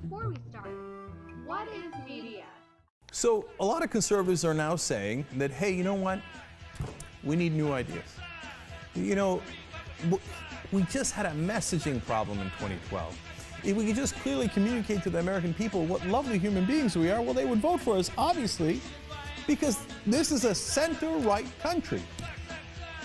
Before we start, what is media? So a lot of conservatives are now saying that, hey, you know what? We need new ideas. You know, we just had a messaging problem in 2012. If we could just clearly communicate to the American people what lovely human beings we are, well, they would vote for us, obviously, because this is a center-right country.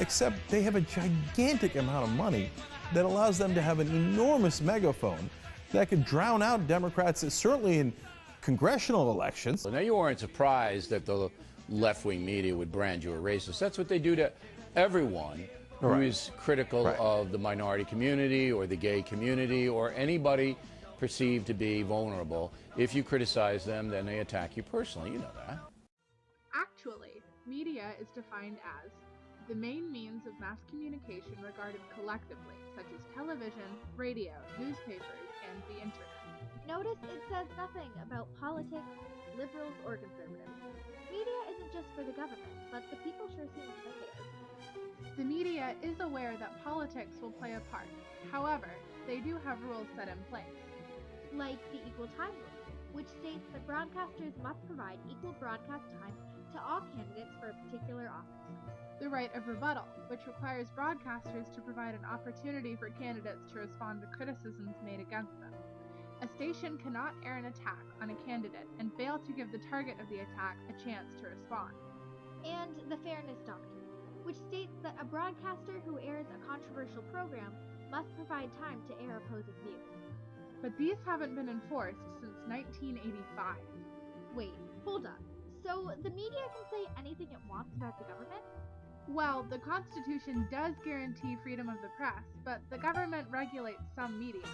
Except they have a gigantic amount of money that allows them to have an enormous megaphone that could drown out Democrats, certainly in congressional elections. Now, you weren't surprised that the left-wing media would brand you a racist. That's what they do to everyone who is critical of the minority community or the gay community or anybody perceived to be vulnerable. If you criticize them, then they attack you personally. You know that. Actually, media is defined as the main means of mass communication regarded collectively, such as television, radio, newspapers, and the internet. Notice it says nothing about politics, liberals, or conservatives. Media isn't just for the government, but the people sure seem to think it is. The media is aware that politics will play a part. However, they do have rules set in place. Like the equal time rule, which states that broadcasters must provide equal broadcast time to all candidates for a particular office. The right of rebuttal, which requires broadcasters to provide an opportunity for candidates to respond to criticisms made against them. A station cannot air an attack on a candidate and fail to give the target of the attack a chance to respond. And the fairness doctrine, which states that a broadcaster who airs a controversial program must provide time to air opposing views. But these haven't been enforced since 1985. Wait, hold up. So the media can say anything it wants about the government? Well, the Constitution does guarantee freedom of the press, but the government regulates some media.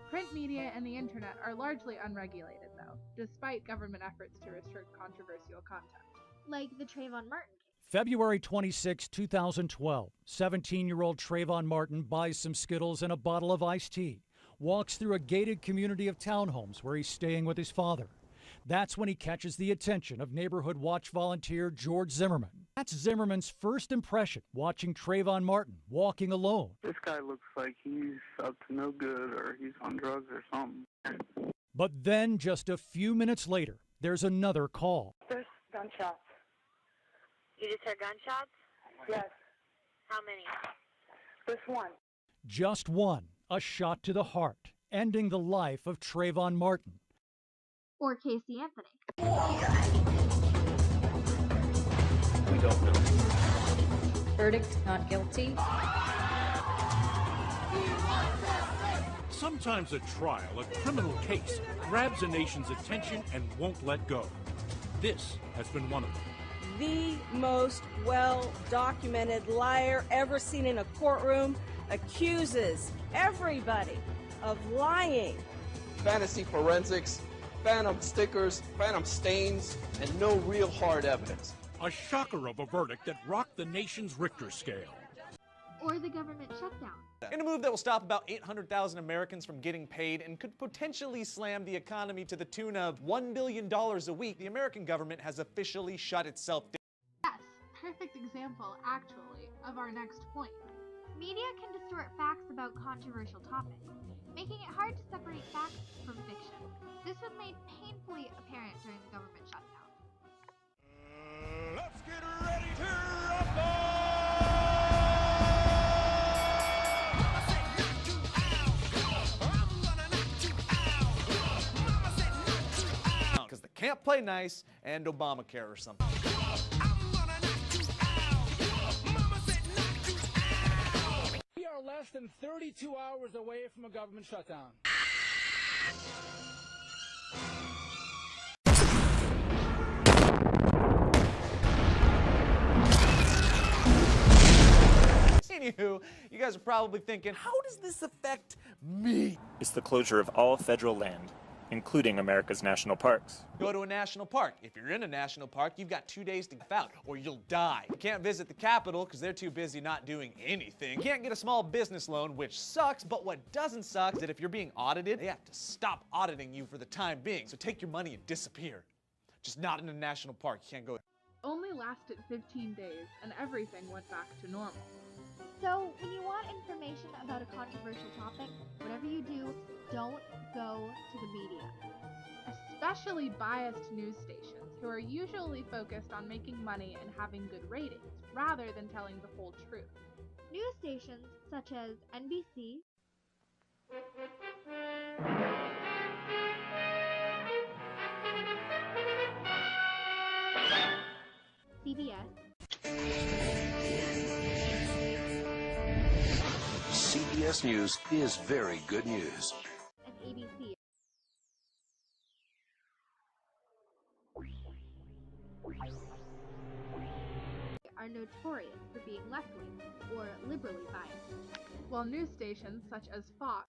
Print media and the internet are largely unregulated, though, despite government efforts to restrict controversial content. Like the Trayvon Martin case. February 26, 2012, 17-year-old Trayvon Martin buys some Skittles and a bottle of iced tea, walks through a gated community of townhomes where he's staying with his father. That's when he catches the attention of neighborhood watch volunteer George Zimmerman. That's Zimmerman's first impression watching Trayvon Martin walking alone. This guy looks like he's up to no good or he's on drugs or something. But then just a few minutes later, there's another call. There's gunshots. You just heard gunshots? Yes. How many? Just one. Just one, a shot to the heart, ending the life of Trayvon Martin. Or Casey Anthony. We don't know. Verdict, not guilty. Sometimes at trial, a criminal case grabs a nation's attention and won't let go. This has been one of them. The most well-documented liar ever seen in a courtroom accuses everybody of lying. Fantasy forensics, phantom stickers, phantom stains, and no real hard evidence. A shocker of a verdict that rocked the nation's Richter scale. Or the government shutdown. In a move that will stop about 800,000 Americans from getting paid and could potentially slam the economy to the tune of $1 billion a week, the American government has officially shut itself down. Yes, perfect example, actually, of our next point. Media can distort facts about controversial topics, making it hard to separate facts from fiction. This was made painfully apparent during the government shutdown. Let's get ready to rumble! Because they can't play nice and Obamacare or something. We are less than 32 hours away from a government shutdown. Anywho, you guys are probably thinking, how does this affect me? It's the closure of all federal land, including America's national parks. Go to a national park. If you're in a national park, you've got 2 days to get out, or you'll die. You can't visit the Capitol because they're too busy not doing anything. You can't get a small business loan, which sucks, but what doesn't suck is that if you're being audited, they have to stop auditing you for the time being. So take your money and disappear. Just not in a national park. You can't go. Only lasted 15 days, and everything went back to normal. So, when you want information information about a controversial topic, whatever you do, don't go to the media. Especially biased news stations, who are usually focused on making money and having good ratings, rather than telling the whole truth. News stations such as NBC, CBS, CBS News is very good news. and ABC are notorious for being left-wing or liberally biased, while news stations such as Fox,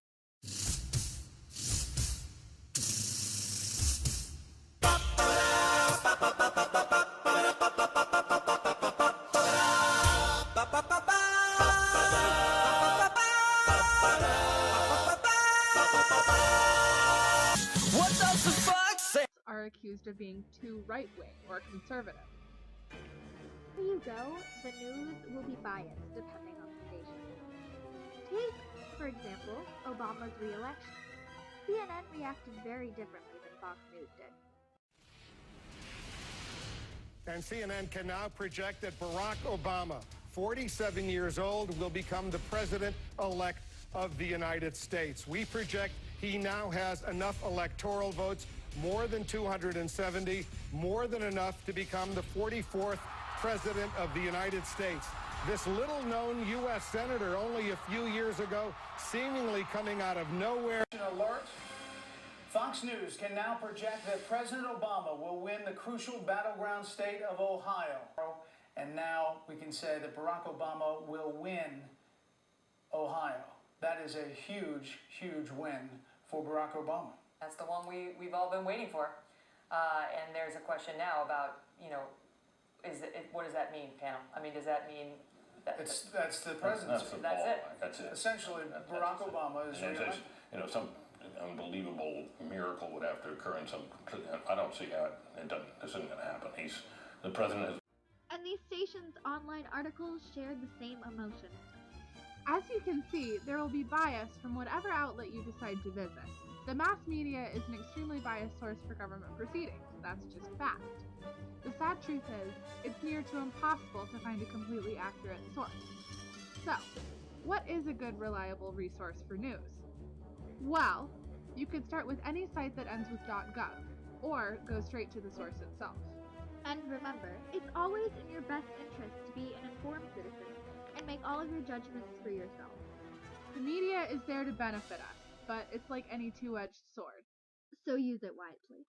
What does the fuck say? are accused of being too right-wing or conservative. Where you go, the news will be biased depending on the station. Take, for example, Obama's re-election. CNN reacted very differently than Fox News did. And CNN can now project that Barack Obama, 47 years old, will become the president-elect of the United States. We project he now has enough electoral votes, more than 270, more than enough to become the 44th president of the United States. This little-known U.S. senator only a few years ago, seemingly coming out of nowhere. Alert. Fox News can now project that President Obama will win the crucial battleground state of Ohio. And now we can say that Barack Obama will win Ohio. That is a huge, huge win for Barack Obama. That's the one we've all been waiting for. And there's a question now about, what does that mean, panel? I mean, does that mean that... That's the presidency. That's it. That's it. Essentially, Barack Obama is reelected. Some unbelievable miracle would have to occur in some... I don't see how this isn't going to happen. The president is... And these stations' online articles shared the same emotion. As you can see, there will be bias from whatever outlet you decide to visit. The mass media is an extremely biased source for government proceedings. That's just fact. The sad truth is, it's near to impossible to find a completely accurate source. So, what is a good, reliable resource for news? Well, you could start with any site that ends with .gov, or go straight to the source itself. And remember, it's always in your best interest to be an informed citizen and make all of your judgments for yourself. The media is there to benefit us, but it's like any two-edged sword. So use it wisely.